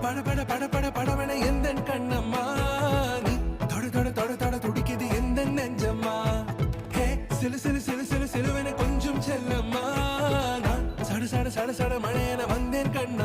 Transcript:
பட பட பட படவன எந்தன் கண்ணம்மா நீ தொட தொட தொட தொட துடிக்குது எந்த நெஞ்சம்மா ஹே சிலு சிலு சிலு சிலு சிலுவன கொஞ்சம் செல்லம்மா நான் சட சட சட சட மழையன வந்தேன் கண்ணம்மா